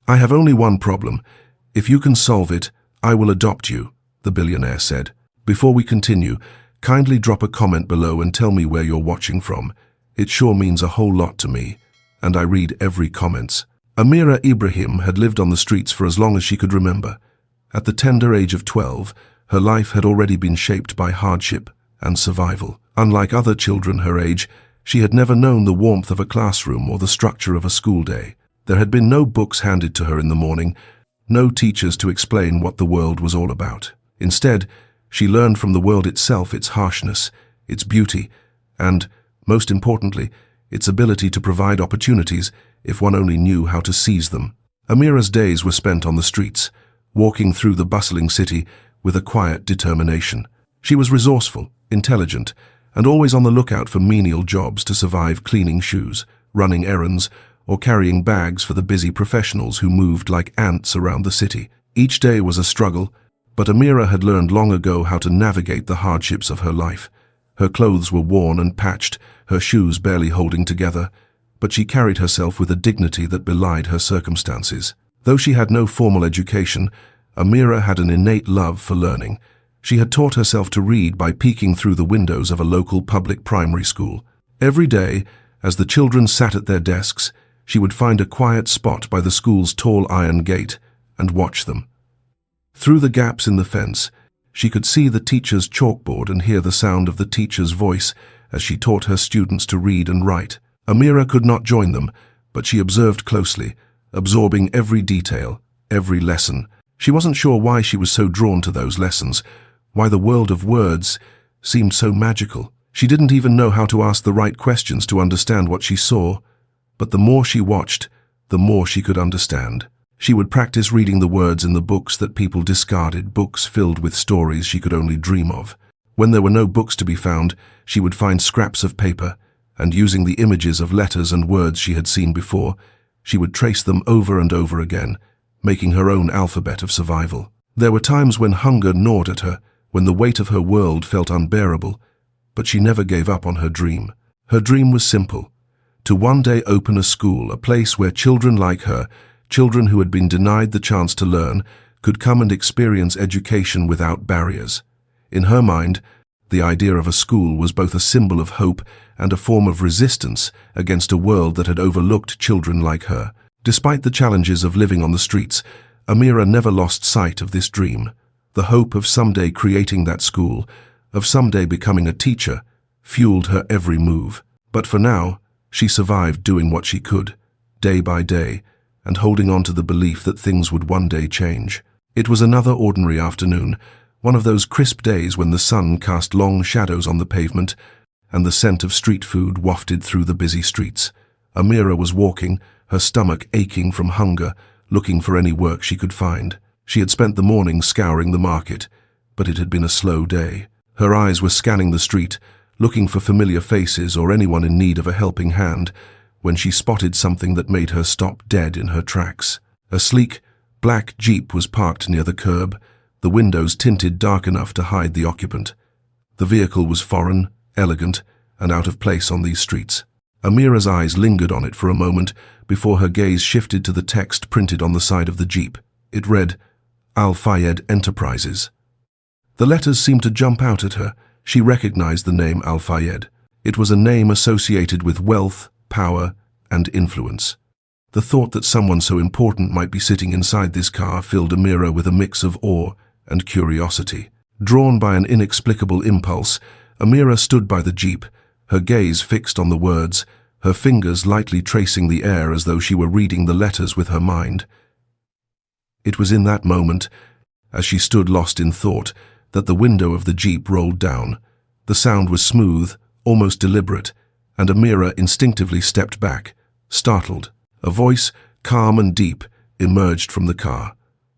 "I have only one problem. If you can solve it, I will adopt you," the billionaire said. "Before we continue, kindly drop a comment below and tell me where you're watching from. It sure means a whole lot to me, and I read every comments." Amira Ibrahim had lived on the streets for as long as she could remember. At the tender age of 12, her life had already been shaped by hardship and survival. Unlike other children her age, she had never known the warmth of a classroom or the structure of a school day. There had been no books handed to her in the morning, no teachers to explain what the world was all about. Instead, she learned from the world itself its harshness, its beauty, and, most importantly, its ability to provide opportunities if one only knew how to seize them. Amira's days were spent on the streets, walking through the bustling city with a quiet determination. She was resourceful, intelligent, and always on the lookout for menial jobs to survive, cleaning shoes, running errands, or carrying bags for the busy professionals who moved like ants around the city. Each day was a struggle, but Amira had learned long ago how to navigate the hardships of her life. Her clothes were worn and patched, her shoes barely holding together, but she carried herself with a dignity that belied her circumstances. Though she had no formal education, Amira had an innate love for learning. She had taught herself to read by peeking through the windows of a local public primary school. Every day, as the children sat at their desks, she would find a quiet spot by the school's tall iron gate and watch them. Through the gaps in the fence, she could see the teacher's chalkboard and hear the sound of the teacher's voice as she taught her students to read and write. Amira could not join them, but she observed closely, absorbing every detail, every lesson. She wasn't sure why she was so drawn to those lessons, why the world of words seemed so magical. She didn't even know how to ask the right questions to understand what she saw, but the more she watched, the more she could understand. She would practice reading the words in the books that people discarded, books filled with stories she could only dream of. When there were no books to be found, she would find scraps of paper, and using the images of letters and words she had seen before, she would trace them over and over again, making her own alphabet of survival. There were times when hunger gnawed at her, when the weight of her world felt unbearable, but she never gave up on her dream. Her dream was simple: to one day open a school, a place where children like her, children who had been denied the chance to learn, could come and experience education without barriers. In her mind, the idea of a school was both a symbol of hope and a form of resistance against a world that had overlooked children like her. Despite the challenges of living on the streets, Amira never lost sight of this dream. The hope of someday creating that school, of someday becoming a teacher, fueled her every move. But for now, she survived doing what she could, day by day, and holding on to the belief that things would one day change. It was another ordinary afternoon, one of those crisp days when the sun cast long shadows on the pavement and the scent of street food wafted through the busy streets. Amira was walking, her stomach aching from hunger, looking for any work she could find. She had spent the morning scouring the market, but it had been a slow day. Her eyes were scanning the street, looking for familiar faces or anyone in need of a helping hand, when she spotted something that made her stop dead in her tracks. A sleek, black Jeep was parked near the curb, the windows tinted dark enough to hide the occupant. The vehicle was foreign, elegant, and out of place on these streets. Amira's eyes lingered on it for a moment before her gaze shifted to the text printed on the side of the Jeep. It read, Al-Fayed Enterprises. The letters seemed to jump out at her. She recognized the name Al-Fayed. It was a name associated with wealth, power, and influence. The thought that someone so important might be sitting inside this car filled Amira with a mix of awe and curiosity. Drawn by an inexplicable impulse, Amira stood by the Jeep, her gaze fixed on the words, her fingers lightly tracing the air as though she were reading the letters with her mind. It was in that moment, as she stood lost in thought, that the window of the Jeep rolled down. The sound was smooth, almost deliberate, and Amira instinctively stepped back, startled. A voice, calm and deep, emerged from the car.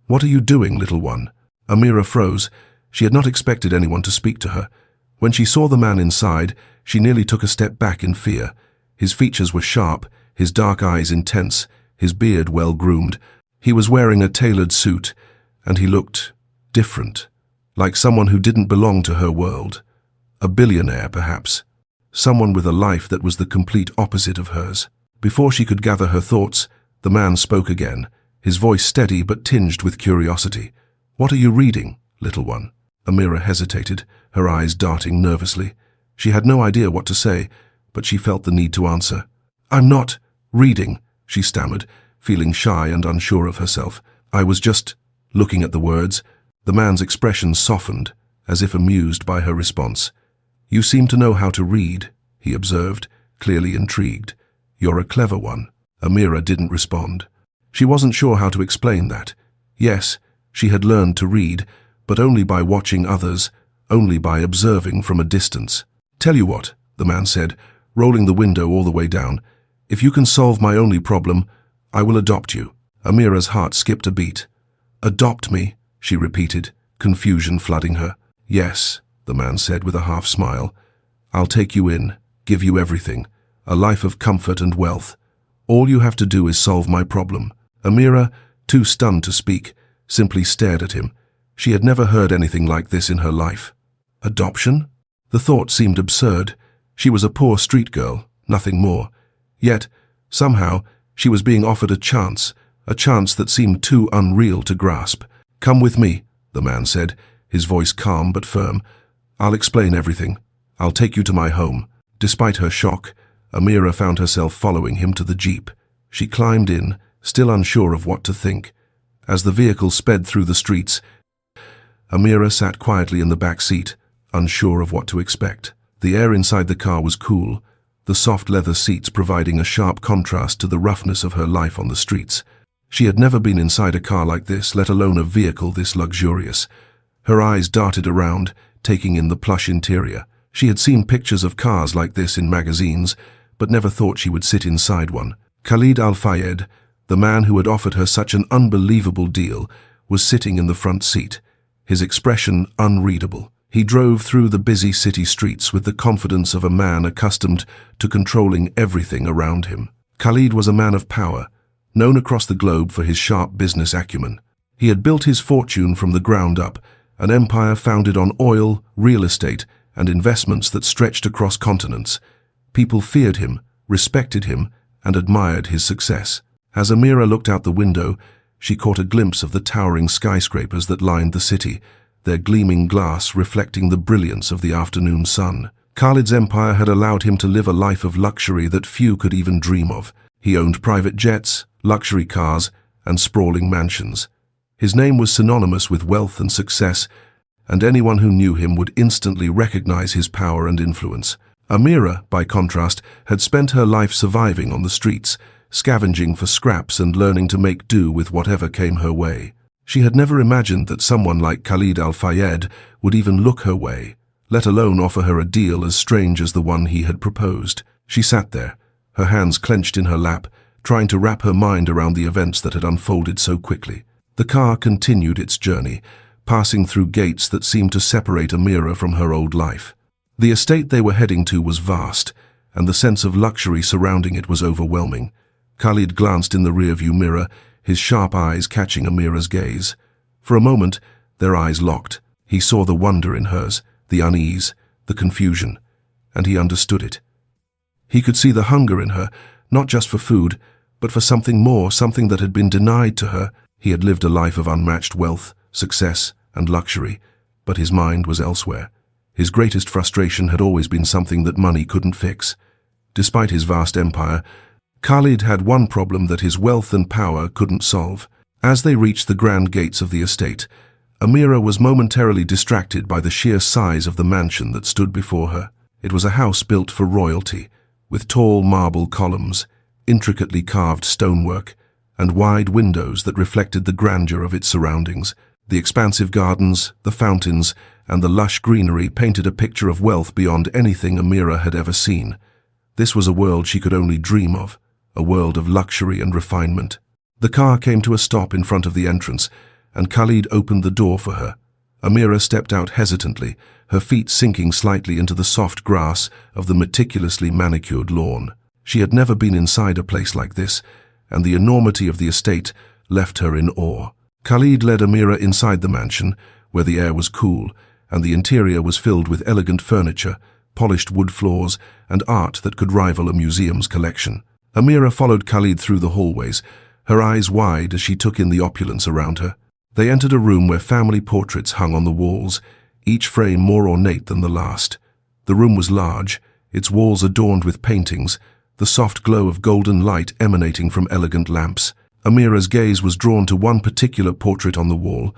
"What are you doing, little one?" Amira froze. She had not expected anyone to speak to her. When she saw the man inside, she nearly took a step back in fear. His features were sharp, his dark eyes intense, his beard well-groomed. He was wearing a tailored suit, and he looked different, like someone who didn't belong to her world. A billionaire, perhaps. Someone with a life that was the complete opposite of hers. Before she could gather her thoughts, the man spoke again, his voice steady but tinged with curiosity. "What are you reading, little one?" Amira hesitated, her eyes darting nervously. She had no idea what to say, but she felt the need to answer. "I'm not reading," she stammered, feeling shy and unsure of herself. "I was just looking at the words." The man's expression softened, as if amused by her response. "You seem to know how to read," he observed, clearly intrigued. "You're a clever one." Amira didn't respond. She wasn't sure how to explain that. Yes, she had learned to read, but only by watching others, only by observing from a distance. "Tell you what," the man said, rolling the window all the way down. "If you can solve my only problem, I will adopt you." Amira's heart skipped a beat. "Adopt me?" she repeated, confusion flooding her. "Yes," the man said with a half smile. "I'll take you in, give you everything, a life of comfort and wealth. All you have to do is solve my problem." Amira, too stunned to speak, simply stared at him. She had never heard anything like this in her life. Adoption? The thought seemed absurd. She was a poor street girl, nothing more. Yet, somehow, she was being offered a chance that seemed too unreal to grasp. "Come with me," the man said, his voice calm but firm. "I'll explain everything. I'll take you to my home." Despite her shock, Amira found herself following him to the jeep. She climbed in, still unsure of what to think. As the vehicle sped through the streets, Amira sat quietly in the back seat, unsure of what to expect. The air inside the car was cool, the soft leather seats providing a sharp contrast to the roughness of her life on the streets. She had never been inside a car like this, let alone a vehicle this luxurious. Her eyes darted around, taking in the plush interior. She had seen pictures of cars like this in magazines, but never thought she would sit inside one. Khalid Al-Fayed, the man who had offered her such an unbelievable deal, was sitting in the front seat, his expression unreadable. He drove through the busy city streets with the confidence of a man accustomed to controlling everything around him. Khalid was a man of power, known across the globe for his sharp business acumen. He had built his fortune from the ground up, an empire founded on oil, real estate, and investments that stretched across continents. People feared him, respected him, and admired his success. As Amira looked out the window, she caught a glimpse of the towering skyscrapers that lined the city, their gleaming glass reflecting the brilliance of the afternoon sun. Khalid's empire had allowed him to live a life of luxury that few could even dream of. He owned private jets, luxury cars, and sprawling mansions. His name was synonymous with wealth and success, and anyone who knew him would instantly recognize his power and influence. Amira, by contrast, had spent her life surviving on the streets, scavenging for scraps and learning to make do with whatever came her way. She had never imagined that someone like Khalid Al-Fayed would even look her way, let alone offer her a deal as strange as the one he had proposed. She sat there, her hands clenched in her lap, trying to wrap her mind around the events that had unfolded so quickly. The car continued its journey, passing through gates that seemed to separate Amira from her old life. The estate they were heading to was vast, and the sense of luxury surrounding it was overwhelming. Khalid glanced in the rearview mirror, his sharp eyes catching Amira's gaze. For a moment, their eyes locked. He saw the wonder in hers, the unease, the confusion, and he understood it. He could see the hunger in her, not just for food, but for something more, something that had been denied to her. He had lived a life of unmatched wealth, success, and luxury, but his mind was elsewhere. His greatest frustration had always been something that money couldn't fix. Despite his vast empire, Khalid had one problem that his wealth and power couldn't solve. As they reached the grand gates of the estate, Amira was momentarily distracted by the sheer size of the mansion that stood before her. It was a house built for royalty, with tall marble columns, intricately carved stonework, and wide windows that reflected the grandeur of its surroundings. The expansive gardens, the fountains, and the lush greenery painted a picture of wealth beyond anything Amira had ever seen. This was a world she could only dream of, a world of luxury and refinement. The car came to a stop in front of the entrance, and Khalid opened the door for her. Amira stepped out hesitantly, her feet sinking slightly into the soft grass of the meticulously manicured lawn. She had never been inside a place like this, and the enormity of the estate left her in awe. Khalid led Amira inside the mansion, where the air was cool, and the interior was filled with elegant furniture, polished wood floors, and art that could rival a museum's collection. Amira followed Khalid through the hallways, her eyes wide as she took in the opulence around her. They entered a room where family portraits hung on the walls, each frame more ornate than the last. The room was large, its walls adorned with paintings, the soft glow of golden light emanating from elegant lamps. Amira's gaze was drawn to one particular portrait on the wall.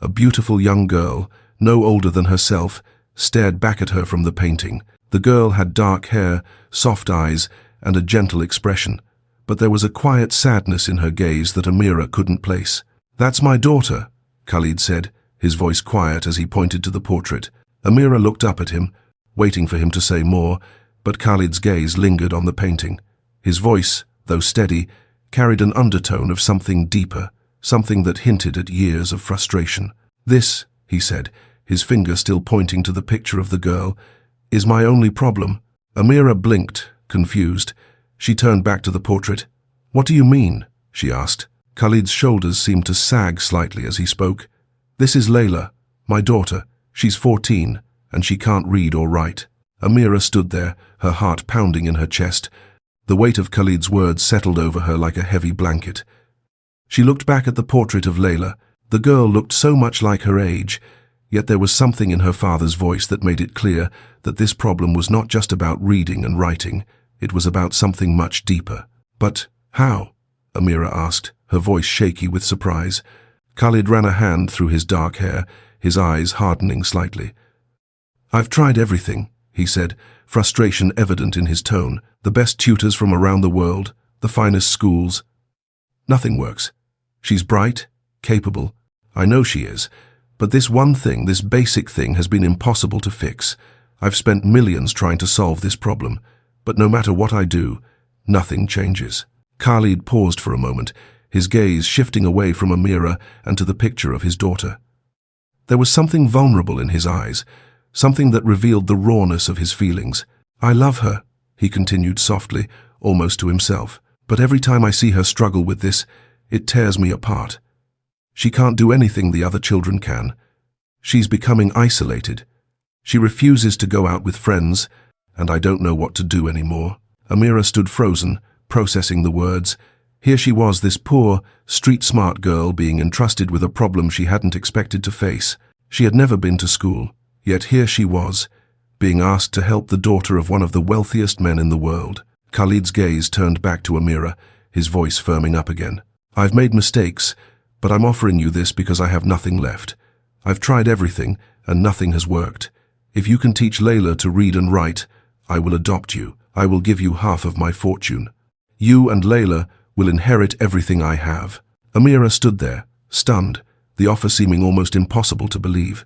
A beautiful young girl, no older than herself, stared back at her from the painting. The girl had dark hair, soft eyes, and a gentle expression, but there was a quiet sadness in her gaze that Amira couldn't place. "That's my daughter," Khalid said, his voice quiet as he pointed to the portrait. Amira looked up at him, waiting for him to say more, but Khalid's gaze lingered on the painting. His voice, though steady, carried an undertone of something deeper, something that hinted at years of frustration. "This," he said, his finger still pointing to the picture of the girl, "is my only problem." Amira blinked, confused. She turned back to the portrait. "What do you mean?" she asked. Khalid's shoulders seemed to sag slightly as he spoke. "This is Layla, my daughter. She's 14, and she can't read or write." Amira stood there, her heart pounding in her chest. The weight of Khalid's words settled over her like a heavy blanket. She looked back at the portrait of Layla. The girl looked so much like her age, yet there was something in her father's voice that made it clear that this problem was not just about reading and writing, it was about something much deeper. "But how?" Amira asked, her voice shaky with surprise. Khalid ran a hand through his dark hair, his eyes hardening slightly. "I've tried everything," he said, frustration evident in his tone. "The best tutors from around the world, the finest schools. Nothing works. She's bright, capable. I know she is. But this one thing, this basic thing, has been impossible to fix. I've spent millions trying to solve this problem, but no matter what I do, nothing changes." Khalid paused for a moment, his gaze shifting away from Amira and to the picture of his daughter. There was something vulnerable in his eyes, something that revealed the rawness of his feelings. "I love her," he continued softly, almost to himself, "but every time I see her struggle with this, it tears me apart. She can't do anything the other children can. She's becoming isolated. She refuses to go out with friends, and I don't know what to do anymore." Amira stood frozen, processing the words. Here she was, this poor, street-smart girl being entrusted with a problem she hadn't expected to face. She had never been to school, yet here she was, being asked to help the daughter of one of the wealthiest men in the world. Khalid's gaze turned back to Amira, his voice firming up again. "I've made mistakes, but I'm offering you this because I have nothing left. I've tried everything, and nothing has worked. If you can teach Layla to read and write, I will adopt you. I will give you half of my fortune. You and Layla will inherit everything I have." Amira stood there, stunned, the offer seeming almost impossible to believe.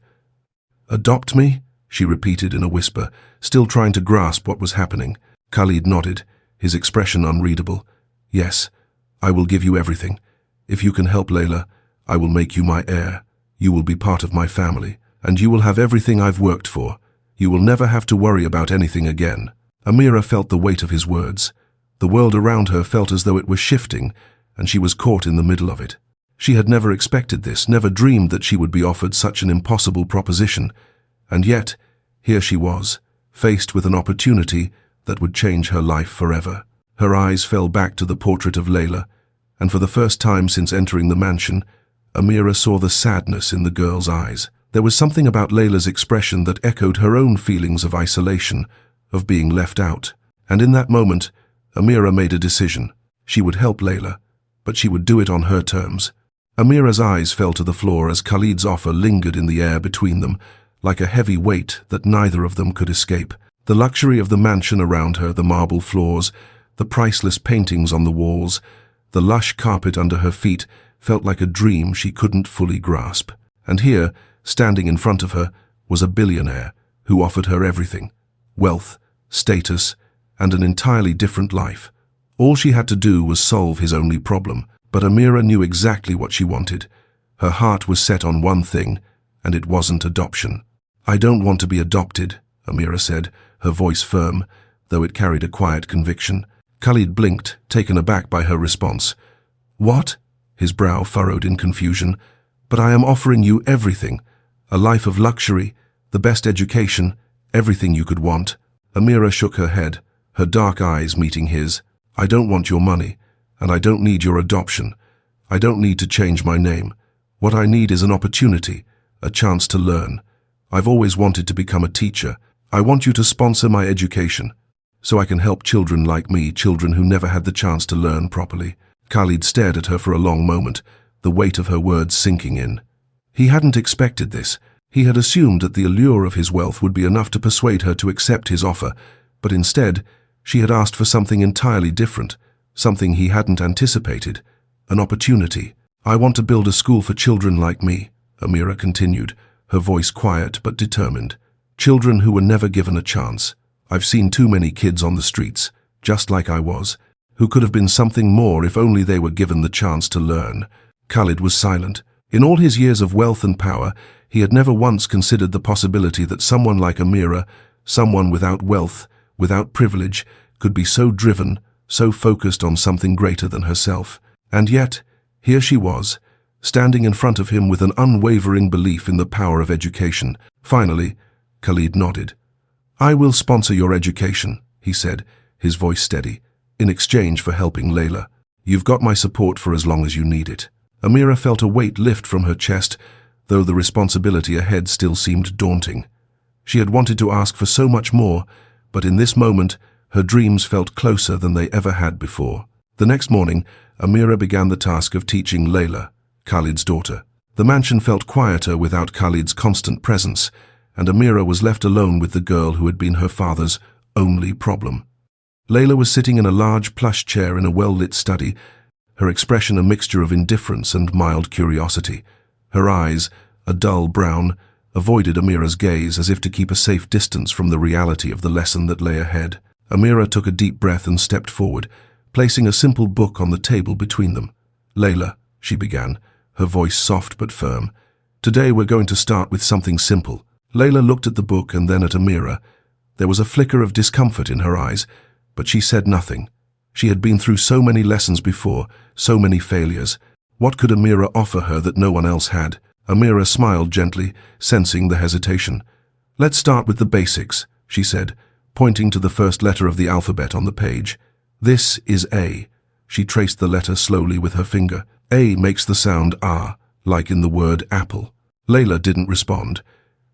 "Adopt me?" she repeated in a whisper, still trying to grasp what was happening. Khalid nodded, his expression unreadable. "Yes, I will give you everything. If you can help Layla, I will make you my heir. You will be part of my family, and you will have everything I've worked for. You will never have to worry about anything again." Amira felt the weight of his words. The world around her felt as though it was shifting, and she was caught in the middle of it. She had never expected this, never dreamed that she would be offered such an impossible proposition, and yet, here she was, faced with an opportunity that would change her life forever. Her eyes fell back to the portrait of Layla, and for the first time since entering the mansion, Amira saw the sadness in the girl's eyes. There was something about Layla's expression that echoed her own feelings of isolation, of being left out. And in that moment, Amira made a decision. She would help Layla, but she would do it on her terms. Amira's eyes fell to the floor as Khalid's offer lingered in the air between them, like a heavy weight that neither of them could escape. The luxury of the mansion around her, the marble floors, the priceless paintings on the walls, the lush carpet under her feet, felt like a dream she couldn't fully grasp. And here, standing in front of her, was a billionaire who offered her everything: wealth, status, and an entirely different life. All she had to do was solve his only problem, but Amira knew exactly what she wanted. Her heart was set on one thing, and it wasn't adoption. "I don't want to be adopted," Amira said, her voice firm, though it carried a quiet conviction. Khalid blinked, taken aback by her response. "What?" His brow furrowed in confusion. "But I am offering you everything. A life of luxury, the best education, everything you could want." Amira shook her head, her dark eyes meeting his. "I don't want your money. And I don't need your adoption. I don't need to change my name. What I need is an opportunity, a chance to learn. I've always wanted to become a teacher. I want you to sponsor my education, so I can help children like me, children who never had the chance to learn properly. Khalid stared at her for a long moment, the weight of her words sinking in. He hadn't expected this. He had assumed that the allure of his wealth would be enough to persuade her to accept his offer, but instead, she had asked for something entirely different, something he hadn't anticipated, an opportunity. I want to build a school for children like me, Amira continued, her voice quiet but determined. Children who were never given a chance. I've seen too many kids on the streets, just like I was, who could have been something more if only they were given the chance to learn. Khalid was silent. In all his years of wealth and power, he had never once considered the possibility that someone like Amira, someone without wealth, without privilege, could be so driven, so focused on something greater than herself. And yet, here she was, standing in front of him with an unwavering belief in the power of education. Finally, Khalid nodded. I will sponsor your education, he said, his voice steady, in exchange for helping Layla. You've got my support for as long as you need it. Amira felt a weight lift from her chest, though the responsibility ahead still seemed daunting. She had wanted to ask for so much more, but in this moment, her dreams felt closer than they ever had before. The next morning, Amira began the task of teaching Layla, Khalid's daughter. The mansion felt quieter without Khalid's constant presence, and Amira was left alone with the girl who had been her father's only problem. Layla was sitting in a large plush chair in a well-lit study, her expression a mixture of indifference and mild curiosity. Her eyes, a dull brown, avoided Amira's gaze as if to keep a safe distance from the reality of the lesson that lay ahead. Amira took a deep breath and stepped forward, placing a simple book on the table between them. Layla, she began, her voice soft but firm. Today we're going to start with something simple. Layla looked at the book and then at Amira. There was a flicker of discomfort in her eyes, but she said nothing. She had been through so many lessons before, so many failures. What could Amira offer her that no one else had? Amira smiled gently, sensing the hesitation. Let's start with the basics, she said, pointing to the first letter of the alphabet on the page. This is A. She traced the letter slowly with her finger. A makes the sound R, like in the word apple. Layla didn't respond.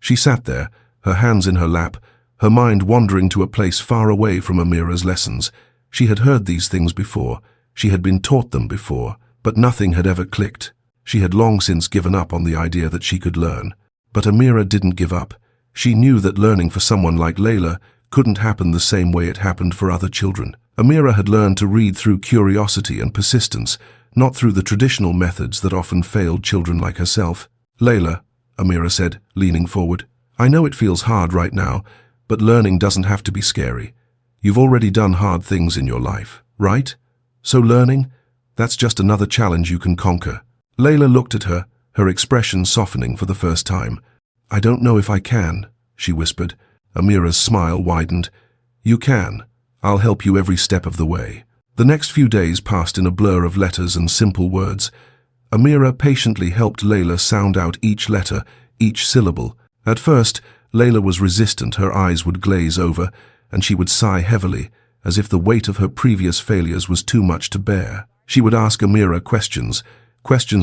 She sat there, her hands in her lap, her mind wandering to a place far away from Amira's lessons. She had heard these things before. She had been taught them before, but nothing had ever clicked. She had long since given up on the idea that she could learn. But Amira didn't give up. She knew that learning for someone like Layla couldn't happen the same way it happened for other children. Amira had learned to read through curiosity and persistence, not through the traditional methods that often failed children like herself. Layla, Amira said, leaning forward, I know it feels hard right now, but learning doesn't have to be scary. You've already done hard things in your life, right? So learning, that's just another challenge you can conquer. Layla looked at her, her expression softening for the first time. I don't know if I can, she whispered. Amira's smile widened. You can. I'll help you every step of the way. The next few days passed in a blur of letters and simple words. Amira patiently helped Layla sound out each letter, each syllable. At first, Layla was resistant, her eyes would glaze over, and she would sigh heavily, as if the weight of her previous failures was too much to bear. She would ask Amira questions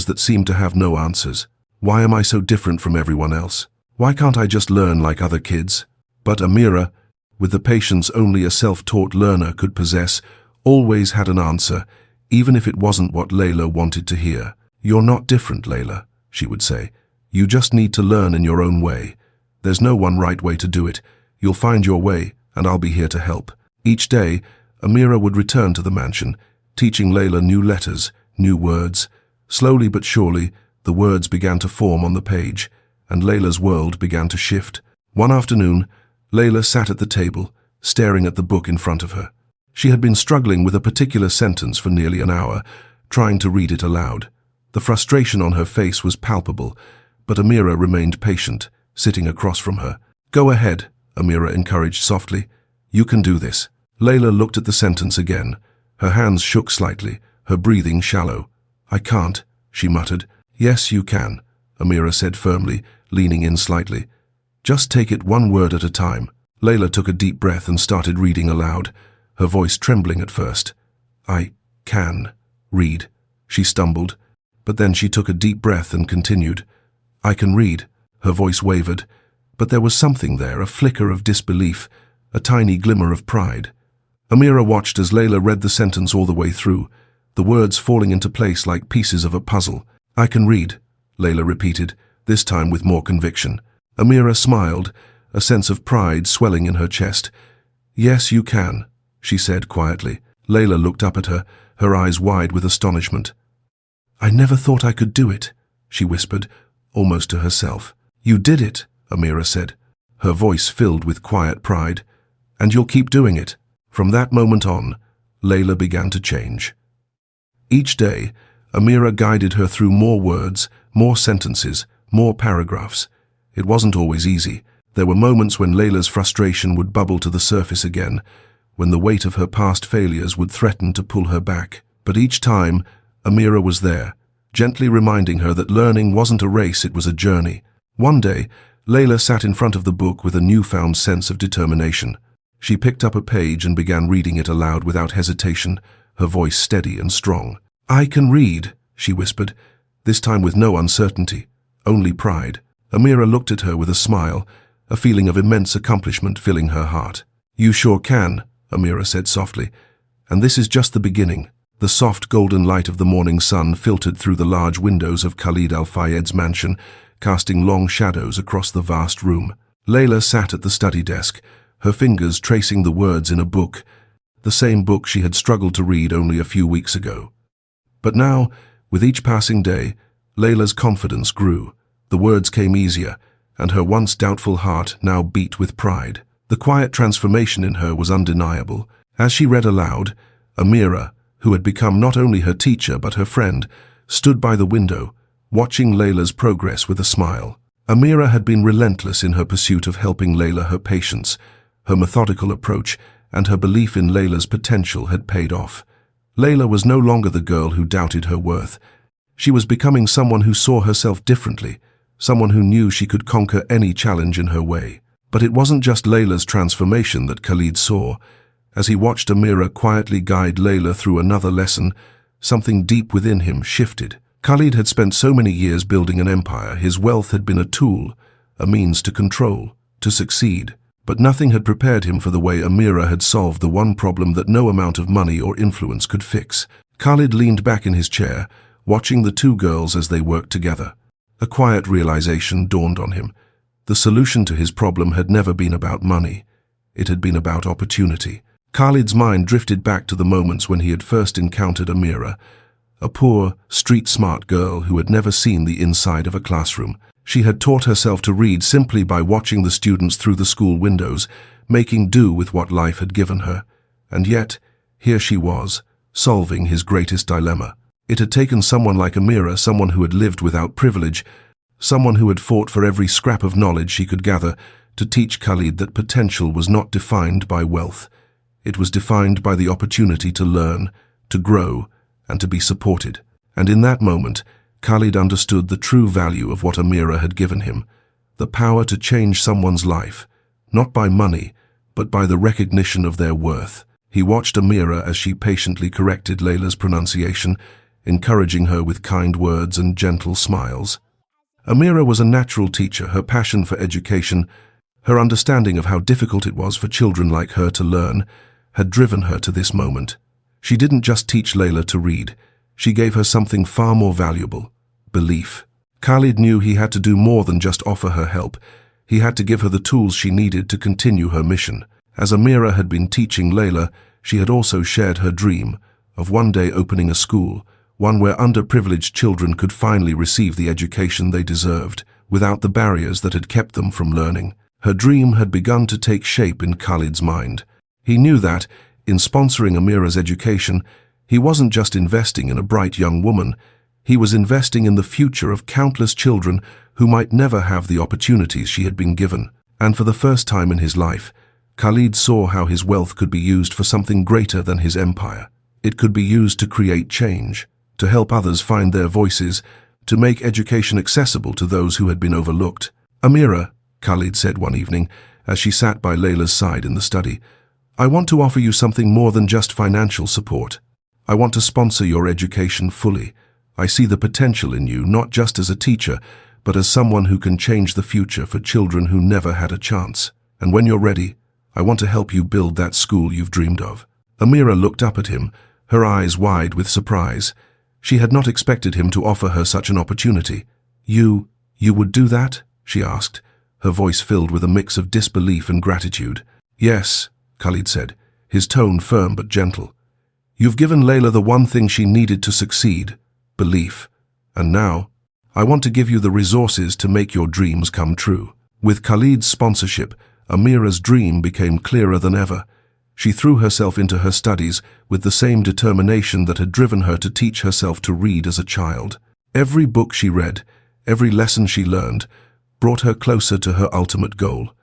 that seemed to have no answers. Why am I so different from everyone else? Why can't I just learn like other kids? But Amira, with the patience only a self-taught learner could possess, always had an answer, even if it wasn't what Layla wanted to hear. You're not different, Layla, she would say. You just need to learn in your own way. There's no one right way to do it. You'll find your way, and I'll be here to help. Each day, Amira would return to the mansion, teaching Layla new letters, new words. Slowly but surely, the words began to form on the page, and Layla's world began to shift. One afternoon, Layla sat at the table, staring at the book in front of her. She had been struggling with a particular sentence for nearly an hour, trying to read it aloud. The frustration on her face was palpable, but Amira remained patient, sitting across from her. Go ahead, Amira encouraged softly. You can do this. Layla looked at the sentence again. Her hands shook slightly, her breathing shallow. I can't, she muttered. Yes, you can, Amira said firmly, leaning in slightly. Just take it one word at a time. Layla took a deep breath and started reading aloud, her voice trembling at first. I can, Read. She stumbled, but then she took a deep breath and continued. I can read. Her voice wavered, but there was something there, a flicker of disbelief, a tiny glimmer of pride. Amira watched as Layla read the sentence all the way through, the words falling into place like pieces of a puzzle. I can read, Layla repeated, this time with more conviction. Amira smiled, a sense of pride swelling in her chest. Yes, you can, she said quietly. Layla looked up at her, her eyes wide with astonishment. I never thought I could do it, she whispered, almost to herself. You did it, Amira said, her voice filled with quiet pride. And you'll keep doing it. From that moment on, Layla began to change. Each day, Amira guided her through more words, more sentences, more paragraphs. It wasn't always easy. There were moments when Layla's frustration would bubble to the surface again, when the weight of her past failures would threaten to pull her back. But each time, Amira was there, gently reminding her that learning wasn't a race, it was a journey. One day, Layla sat in front of the book with a newfound sense of determination. She picked up a page and began reading it aloud without hesitation, her voice steady and strong. I can read, she whispered, this time with no uncertainty, only pride. Amira looked at her with a smile, a feeling of immense accomplishment filling her heart. You sure can, Amira said softly, and this is just the beginning. The soft golden light of the morning sun filtered through the large windows of Khalid Al-Fayed's mansion, casting long shadows across the vast room. Layla sat at the study desk, her fingers tracing the words in a book, the same book she had struggled to read only a few weeks ago. But now, with each passing day, Layla's confidence grew. The words came easier, and her once doubtful heart now beat with pride. The quiet transformation in her was undeniable. As she read aloud, Amira, who had become not only her teacher but her friend, stood by the window, watching Layla's progress with a smile. Amira had been relentless in her pursuit of helping Layla. Her patience, her methodical approach, and her belief in Layla's potential had paid off. Layla was no longer the girl who doubted her worth. She was becoming someone who saw herself differently, someone who knew she could conquer any challenge in her way. But it wasn't just Layla's transformation that Khalid saw. As he watched Amira quietly guide Layla through another lesson, something deep within him shifted. Khalid had spent so many years building an empire. His wealth had been a tool, a means to control, to succeed. But nothing had prepared him for the way Amira had solved the one problem that no amount of money or influence could fix. Khalid leaned back in his chair, watching the two girls as they worked together. A quiet realization dawned on him. The solution to his problem had never been about money. It had been about opportunity. Khalid's mind drifted back to the moments when he had first encountered Amira, a poor, street-smart girl who had never seen the inside of a classroom. She had taught herself to read simply by watching the students through the school windows, making do with what life had given her. And yet, here she was, solving his greatest dilemma. It had taken someone like Amira, someone who had lived without privilege, someone who had fought for every scrap of knowledge she could gather, to teach Khalid that potential was not defined by wealth. It was defined by the opportunity to learn, to grow, and to be supported. And in that moment, Khalid understood the true value of what Amira had given him, the power to change someone's life, not by money, but by the recognition of their worth. He watched Amira as she patiently corrected Layla's pronunciation, encouraging her with kind words and gentle smiles. Amira was a natural teacher. Her passion for education, her understanding of how difficult it was for children like her to learn, had driven her to this moment. She didn't just teach Layla to read, she gave her something far more valuable: belief. Khalid knew he had to do more than just offer her help. He had to give her the tools she needed to continue her mission. As Amira had been teaching Layla, she had also shared her dream of one day opening a school, one where underprivileged children could finally receive the education they deserved, without the barriers that had kept them from learning. Her dream had begun to take shape in Khalid's mind. He knew that, in sponsoring Amira's education, he wasn't just investing in a bright young woman, he was investing in the future of countless children who might never have the opportunities she had been given. And for the first time in his life, Khalid saw how his wealth could be used for something greater than his empire. It could be used to create change, to help others find their voices, to make education accessible to those who had been overlooked. Amira, Khalid said one evening, as she sat by Layla's side in the study, I want to offer you something more than just financial support. I want to sponsor your education fully. I see the potential in you, not just as a teacher, but as someone who can change the future for children who never had a chance. And when you're ready, I want to help you build that school you've dreamed of." Amira looked up at him, her eyes wide with surprise. She had not expected him to offer her such an opportunity. You would do that?" she asked, her voice filled with a mix of disbelief and gratitude. "Yes," Khalid said, his tone firm but gentle. "You've given Layla the one thing she needed to succeed, belief. And now, I want to give you the resources to make your dreams come true." With Khalid's sponsorship, Amira's dream became clearer than ever. She threw herself into her studies with the same determination that had driven her to teach herself to read as a child. Every book she read, every lesson she learned, brought her closer to her ultimate goal,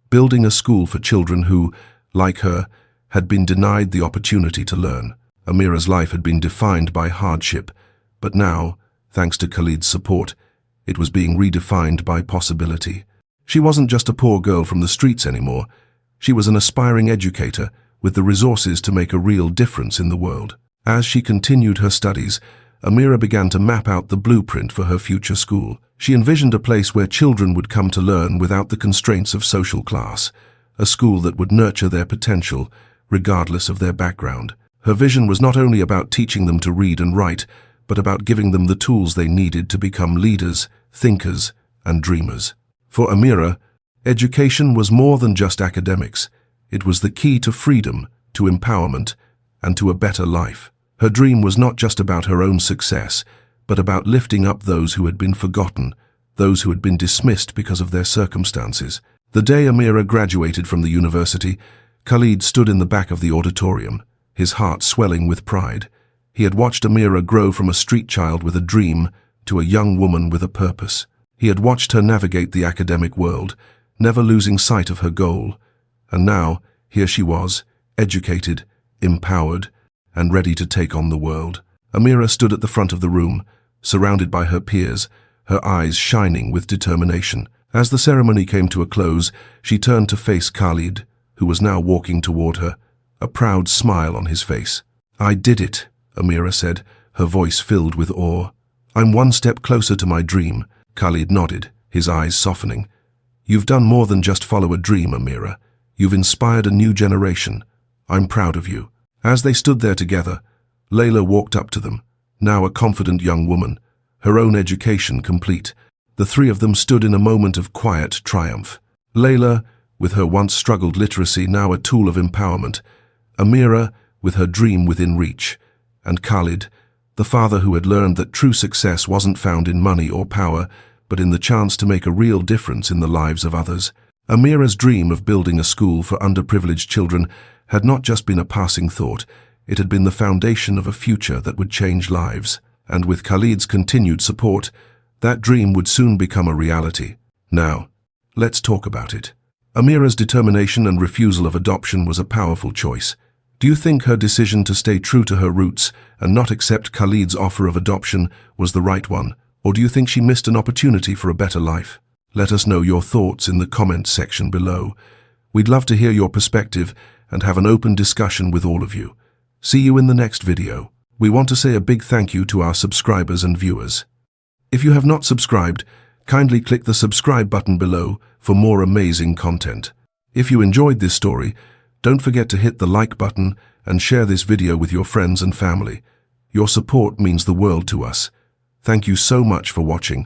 building a school for children who, like her, had been denied the opportunity to learn. Amira's life had been defined by hardship, but now, thanks to Khalid's support, it was being redefined by possibility. She wasn't just a poor girl from the streets anymore. She was an aspiring educator with the resources to make a real difference in the world. As she continued her studies, Amira began to map out the blueprint for her future school. She envisioned a place where children would come to learn without the constraints of social class, a school that would nurture their potential, regardless of their background. Her vision was not only about teaching them to read and write, but about giving them the tools they needed to become leaders, thinkers, and dreamers. For Amira, education was more than just academics. It was the key to freedom, to empowerment, and to a better life. Her dream was not just about her own success, but about lifting up those who had been forgotten, those who had been dismissed because of their circumstances. The day Amira graduated from the university, Khalid stood in the back of the auditorium, his heart swelling with pride. He had watched Amira grow from a street child with a dream to a young woman with a purpose. He had watched her navigate the academic world, never losing sight of her goal. And now, here she was, educated, empowered, and ready to take on the world. Amira stood at the front of the room, surrounded by her peers, her eyes shining with determination. As the ceremony came to a close, she turned to face Khalid, who was now walking toward her, a proud smile on his face. "I did it," Amira said, her voice filled with awe. "I'm one step closer to my dream." Khalid nodded, his eyes softening. "You've done more than just follow a dream, Amira. You've inspired a new generation. I'm proud of you." As they stood there together, Layla walked up to them, now a confident young woman, her own education complete. The three of them stood in a moment of quiet triumph. Layla, with her once struggled literacy now a tool of empowerment, Amira, with her dream within reach, and Khalid, the father who had learned that true success wasn't found in money or power, but in the chance to make a real difference in the lives of others. Amira's dream of building a school for underprivileged children had not just been a passing thought, it had been the foundation of a future that would change lives. And with Khalid's continued support, that dream would soon become a reality. Now, let's talk about it. Amira's determination and refusal of adoption was a powerful choice. Do you think her decision to stay true to her roots and not accept Khalid's offer of adoption was the right one? Or do you think she missed an opportunity for a better life? Let us know your thoughts in the comments section below. We'd love to hear your perspective and have an open discussion with all of you. See you in the next video. We want to say a big thank you to our subscribers and viewers. If you have not subscribed, kindly click the subscribe button below for more amazing content. If you enjoyed this story, don't forget to hit the like button and share this video with your friends and family. Your support means the world to us. Thank you so much for watching.